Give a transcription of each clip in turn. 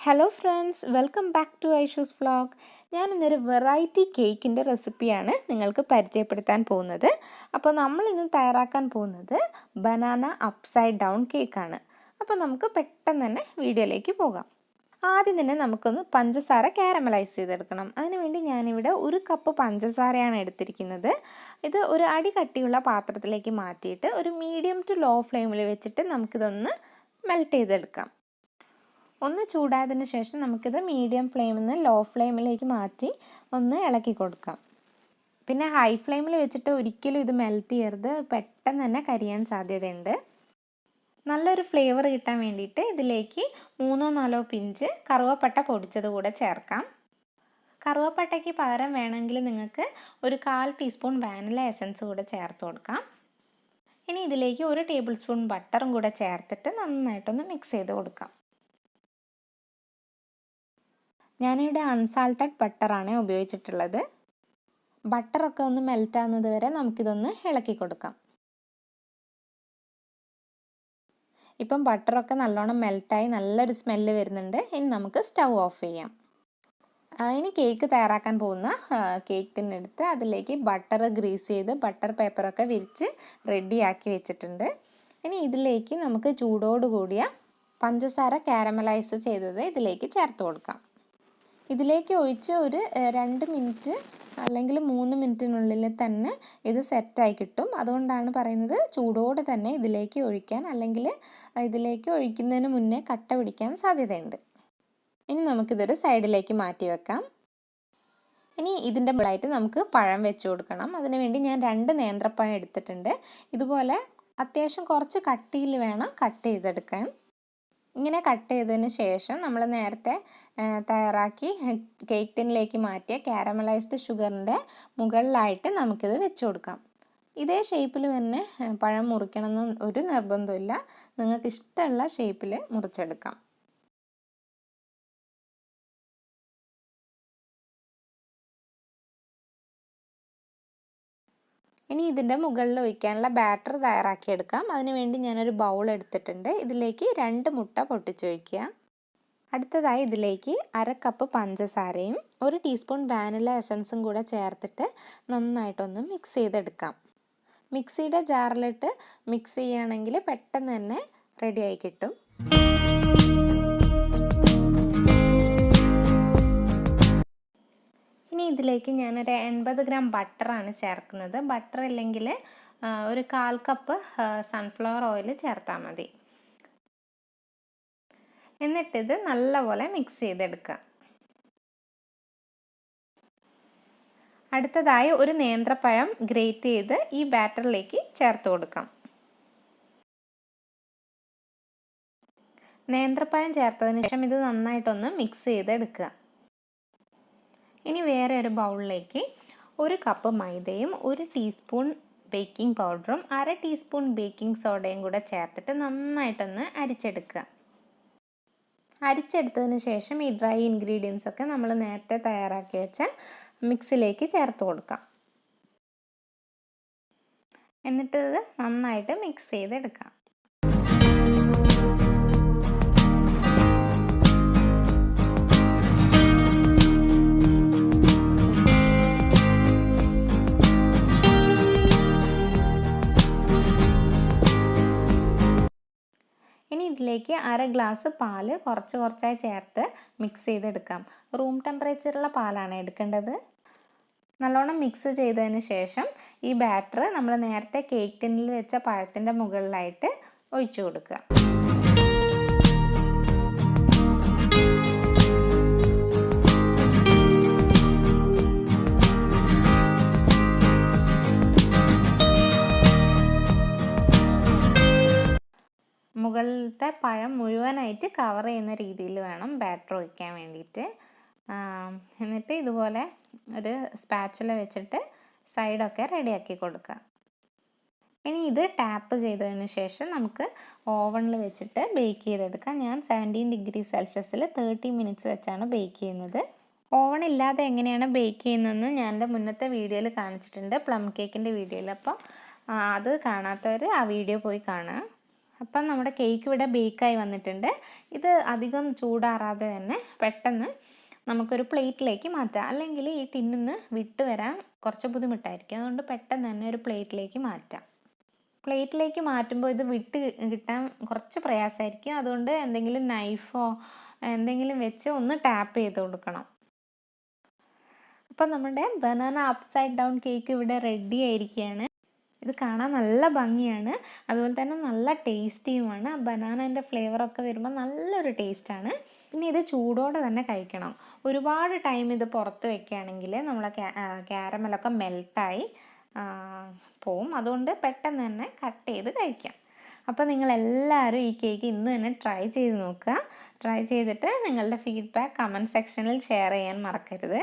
Hello friends, welcome back to Aishu's vlog. ഞാൻ ഇന്നൊരു variety കേക്കിൻ്റെ റെസിപ്പിയാണ് നിങ്ങൾക്ക് പരിചയപ്പെടുത്താൻ പോകുന്നത്. അപ്പോൾ നമ്മളിന്ന് തയ്യാറാക്കാൻ പോകുന്നത് ബനാന അപ്സൈഡ് ഡൗൺ കേക്കാണ്. അപ്പോൾ നമുക്ക് പെട്ടെന്ന് തന്നെ വീഡിയോയിലേക്ക് പോകാം. ആദ്യം തന്നെ നമുക്കൊന്ന് പഞ്ചസാര കാരമലൈസ് ചെയ്തെടുക്കണം. അതിനുവേണ്ടി ഞാനിവിടെ 1 കപ്പ് പഞ്ചസാരയാണ് എടുത്തിരിക്കുന്നത്. ഇത് ഒരു അടി കട്ടിയുള്ള പാത്രത്തിലേക്ക് മാറ്റിയിട്ട് ഒരു മീഡിയം ടു ലോ ഫ്ലെയിമിൽ വെച്ചിട്ട് നമുക്കിതൊന്ന് മെൽറ്റ് ചെയ്തെടുക്കാം. ഒന്ന് ചൂടായതിന് ശേഷം നമുക്കിത് മീഡിയം ഫ്ലെയിമിൽ നിന്ന് ലോ ഫ്ലെയിമിലേക്ക് മാറ്റി ഒന്ന് ഇളക്കി കൊടുക്കാം. പിന്നെ ഹൈ ഫ്ലെയിമിൽ വെച്ചിട്ട് ഒരിക്കലും ഇത് മെൽറ്റ് ചെയ്യരുത്, പെട്ടെന്ന് തന്നെ കരിയാൻ സാധ്യതയുണ്ട്. നല്ലൊരു ഫ്ലേവർ കിട്ടാൻ വേണ്ടിയിട്ട് ഇതിലേക്ക് 3-4 പിഞ്ച് കറുവപ്പട്ട പൊടിച്ചത് കൂടെ ചേർക്കാം. കറുവപ്പട്ടയ്ക്ക് പകരം വേണമെങ്കിൽ നിങ്ങൾക്ക് ഒരു 1/4 ടീസ്പൂൺ വാനില എസൻസ് കൂടെ ചേർത്ത് കൊടുക്കാം. ഇനി ഇതിലേക്ക് 1 ടേബിൾ സ്പൂൺ ബട്ടറും കൂടെ ചേർത്തിട്ട് നന്നായിട്ടൊന്ന് മിക്സ് ചെയ്ത് കൊടുക്കാം. ഞാനിവിടെ അൺസാൾട്ടഡ് ബട്ടറാണ് ഉപയോഗിച്ചിട്ടുള്ളത്. ബട്ടറൊക്കെ ഒന്ന് മെൽറ്റ് ആകുന്നത് വരെ നമുക്കിതൊന്ന് ഇളക്കി കൊടുക്കാം. ഇപ്പം ബട്ടറൊക്കെ നല്ലോണം മെൽറ്റായി നല്ലൊരു സ്മെല്ല് വരുന്നുണ്ട്. ഇനി നമുക്ക് സ്റ്റൗ ഓഫ് ചെയ്യാം. ഇനി കേക്ക് തയ്യാറാക്കാൻ പോകുന്ന കേക്ക് ടിന്നെടുത്ത് അതിലേക്ക് ബട്ടർ ഗ്രീസ് ചെയ്ത് ബട്ടർ പേപ്പറൊക്കെ വിരിച്ച് റെഡിയാക്കി വെച്ചിട്ടുണ്ട്. ഇനി ഇതിലേക്ക് നമുക്ക് ചൂടോടുകൂടിയ പഞ്ചസാര കാരമലൈസ് ചെയ്തത് ഇതിലേക്ക് ചേർത്ത് കൊടുക്കാം. ഇതിലേക്ക് ഒഴിച്ച് ഒരു 2 മിനിറ്റ് അല്ലെങ്കിൽ 3 മിനിറ്റിനുള്ളിൽ തന്നെ ഇത് സെറ്റായി കിട്ടും. അതുകൊണ്ടാണ് പറയുന്നത് ചൂടോടെ തന്നെ ഇതിലേക്ക് ഒഴിക്കാൻ, അല്ലെങ്കിൽ ഇതിലേക്ക് ഒഴിക്കുന്നതിന് മുന്നേ കട്ട പിടിക്കാൻ സാധ്യതയുണ്ട്. ഇനി നമുക്കിതൊരു സൈഡിലേക്ക് മാറ്റി വെക്കാം. ഇനി ഇതിൻ്റെ മുകളിലായിട്ട് നമുക്ക് പഴം വെച്ച് കൊടുക്കണം. അതിനുവേണ്ടി ഞാൻ 2 നേന്ത്രപ്പഴം എടുത്തിട്ടുണ്ട്. ഇതുപോലെ അത്യാവശ്യം കുറച്ച് കട്ടിയിൽ വേണം കട്ട് ചെയ്തെടുക്കാൻ. ഇങ്ങനെ കട്ട് ചെയ്തതിന് ശേഷം നമ്മൾ നേരത്തെ തയ്യാറാക്കി കേക്ക് ടിന്നിലേക്ക് മാറ്റിയ കാരമലൈസ്ഡ് ഷുഗറിൻ്റെ മുകളിലായിട്ട് നമുക്കിത് വെച്ച് കൊടുക്കാം. ഇതേ ഷേപ്പിൽ തന്നെ പഴം മുറിക്കണമെന്ന് ഒരു നിർബന്ധമില്ല, നിങ്ങൾക്ക് ഇഷ്ടമുള്ള ഷേപ്പിൽ മുറിച്ചെടുക്കാം. ഇനി ഇതിൻ്റെ മുകളിൽ ഒഴിക്കാനുള്ള ബാറ്റർ തയ്യാറാക്കിയെടുക്കാം. അതിനുവേണ്ടി ഞാനൊരു ബൗൾ എടുത്തിട്ടുണ്ട്. ഇതിലേക്ക് 2 മുട്ട പൊട്ടിച്ചൊഴിക്കുക. അടുത്തതായി ഇതിലേക്ക് 1/2 കപ്പ് പഞ്ചസാരയും 1 ടീസ്പൂൺ വാനില എസൻസും കൂടെ ചേർത്തിട്ട് നന്നായിട്ടൊന്ന് മിക്സ് ചെയ്തെടുക്കാം. മിക്സിയുടെ ജാറിലിട്ട് മിക്സ് ചെയ്യുകയാണെങ്കിൽ പെട്ടെന്ന് തന്നെ റെഡിയായി കിട്ടും. ഇനി ഇതിലേക്ക് ഞാനൊരു 80 ഗ്രാം ബട്ടറാണ് ചേർക്കുന്നത്. ബട്ടർ ഇല്ലെങ്കിൽ ഒരു 1/4 കപ്പ് സൺഫ്ലവർ ഓയിൽ ചേർത്താൽ മതി. എന്നിട്ടിത് നല്ലപോലെ മിക്സ് ചെയ്തെടുക്കുക. അടുത്തതായി ഒരു നേന്ത്രപ്പഴം ഗ്രേറ്റ് ചെയ്ത് ഈ ബാറ്ററിലേക്ക് ചേർത്ത് കൊടുക്കാം. നേന്ത്രപ്പഴം ചേർത്തതിന് ശേഷം ഇത് നന്നായിട്ടൊന്ന് മിക്സ് ചെയ്തെടുക്കുക. ഇനി വേറെ ഒരു ബൗളിലേക്ക് 1 കപ്പ് മൈദയും 1 ടീസ്പൂൺ ബേക്കിംഗ് പൗഡറും 1/2 ടീസ്പൂൺ ബേക്കിംഗ് സോഡയും കൂടെ ചേർത്തിട്ട് നന്നായിട്ടൊന്ന് അരിച്ചെടുക്കുക. അരിച്ചെടുത്തതിന് ശേഷം ഈ ഡ്രൈ ഇൻഗ്രീഡിയൻസ് ഒക്കെ നമ്മൾ നേരത്തെ തയ്യാറാക്കി വെച്ച മിക്സിലേക്ക് ചേർത്ത് കൊടുക്കാം. എന്നിട്ട് ഇത് നന്നായിട്ട് മിക്സ് ചെയ്തെടുക്കാം. ഇതിലേക്ക് 1/2 ഗ്ലാസ് പാല് കുറച്ചായി ചേർത്ത് മിക്സ് ചെയ്തെടുക്കാം. റൂം ടെമ്പറേച്ചറുള്ള പാലാണ് എടുക്കേണ്ടത്. നല്ലോണം മിക്സ് ചെയ്തതിന് ശേഷം ഈ ബാറ്റർ നമ്മൾ നേരത്തെ കേക്ക് ടിന്നിൽ വെച്ച പഴത്തിൻ്റെ മുകളിലായിട്ട് ഒഴിച്ചു കൊടുക്കുക. മുകളിലത്തെ പഴം മുഴുവനായിട്ട് കവർ ചെയ്യുന്ന രീതിയിൽ വേണം ബാറ്റർ ഒഴിക്കാൻ വേണ്ടിയിട്ട്. എന്നിട്ട് ഇതുപോലെ ഒരു സ്പാച്ചുല വെച്ചിട്ട് സൈഡൊക്കെ റെഡിയാക്കി കൊടുക്കുക. ഇനി ഇത് ടാപ്പ് ചെയ്തതിന് ശേഷം നമുക്ക് ഓവണിൽ വെച്ചിട്ട് ബേക്ക് ചെയ്തെടുക്കാം. ഞാൻ 17 ഡിഗ്രി സെൽഷ്യസിൽ 30 മിനിറ്റ്സ് വെച്ചാണ് ബേക്ക് ചെയ്യുന്നത്. ഓവൺ ഇല്ലാതെ എങ്ങനെയാണ് ബേക്ക് ചെയ്യുന്നതെന്ന് ഞാൻ എൻ്റെ മുന്നത്തെ വീഡിയോയിൽ കാണിച്ചിട്ടുണ്ട്, പ്ലം കേക്കിൻ്റെ വീഡിയോയിൽ. അപ്പോൾ അത് കാണാത്തവർ ആ വീഡിയോ പോയി കാണുക. അപ്പം നമ്മുടെ കേക്ക് ഇവിടെ ബേക്കായി വന്നിട്ടുണ്ട്. ഇത് അധികം ചൂടാറാതെ തന്നെ പെട്ടെന്ന് നമുക്കൊരു പ്ലേറ്റിലേക്ക് മാറ്റാം. അല്ലെങ്കിൽ ഈ ടിന്നിൽ നിന്ന് വിട്ട് വരാൻ കുറച്ച് ബുദ്ധിമുട്ടായിരിക്കും. അതുകൊണ്ട് പെട്ടെന്ന് തന്നെ ഒരു പ്ലേറ്റിലേക്ക് മാറ്റാം. പ്ലേറ്റിലേക്ക് മാറ്റുമ്പോൾ ഇത് വിട്ട് കിട്ടാൻ കുറച്ച് പ്രയാസമായിരിക്കും. അതുകൊണ്ട് എന്തെങ്കിലും നൈഫോ എന്തെങ്കിലും വെച്ച് ഒന്ന് ടാപ്പ് ചെയ്ത് കൊടുക്കണം. അപ്പം നമ്മുടെ ബനാന അപ്സൈഡ് ഡൗൺ കേക്ക് ഇവിടെ റെഡി ആയിരിക്കുകയാണ്. ഇത് കാണാൻ നല്ല ഭംഗിയാണ്, അതുപോലെ തന്നെ നല്ല ടേസ്റ്റിയുമാണ്. ബനാനൻ്റെ ഫ്ലേവറൊക്കെ വരുമ്പോൾ നല്ലൊരു ടേസ്റ്റാണ്. പിന്നെ ഇത് ചൂടോടെ തന്നെ കഴിക്കണം. ഒരുപാട് ടൈം ഇത് പുറത്ത് വെക്കുകയാണെങ്കിൽ നമ്മളെ ക്യാരമലൊക്കെ മെൽട്ടായി പോവും. അതുകൊണ്ട് പെട്ടെന്ന് തന്നെ കട്ട് ചെയ്ത് കഴിക്കാം. അപ്പോൾ നിങ്ങളെല്ലാവരും ഈ കേക്ക് ഇന്ന് തന്നെ ട്രൈ ചെയ്ത് നോക്കുക. ട്രൈ ചെയ്തിട്ട് നിങ്ങളുടെ ഫീഡ്ബാക്ക് കമൻറ്റ് സെക്ഷനിൽ ഷെയർ ചെയ്യാൻ മറക്കരുത്.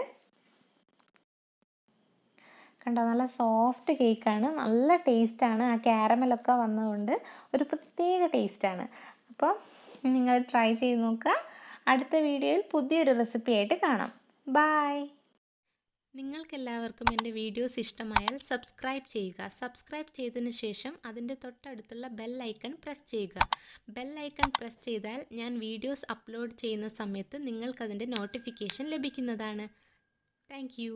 കണ്ടോ, നല്ല സോഫ്റ്റ് കേക്കാണ്, നല്ല ടേസ്റ്റാണ്. ആ ക്യാരമലൊക്കെ വന്നതുകൊണ്ട് ഒരു പ്രത്യേക ടേസ്റ്റാണ്. അപ്പോൾ നിങ്ങൾ ട്രൈ ചെയ്ത് നോക്കുക. അടുത്ത വീഡിയോയിൽ പുതിയൊരു റെസിപ്പി ആയിട്ട് കാണാം. ബൈ. നിങ്ങൾക്കെല്ലാവർക്കും എൻ്റെ വീഡിയോസ് ഇഷ്ടമായാൽ സബ്സ്ക്രൈബ് ചെയ്യുക. സബ്സ്ക്രൈബ് ചെയ്തതിന് ശേഷം അതിൻ്റെ തൊട്ടടുത്തുള്ള ബെൽ ഐക്കൺ പ്രസ് ചെയ്യുക. ബെൽ ഐക്കൺ പ്രസ് ചെയ്താൽ ഞാൻ വീഡിയോസ് അപ്ലോഡ് ചെയ്യുന്ന സമയത്ത് നിങ്ങൾക്കതിൻ്റെ നോട്ടിഫിക്കേഷൻ ലഭിക്കുന്നതാണ്. Thank you.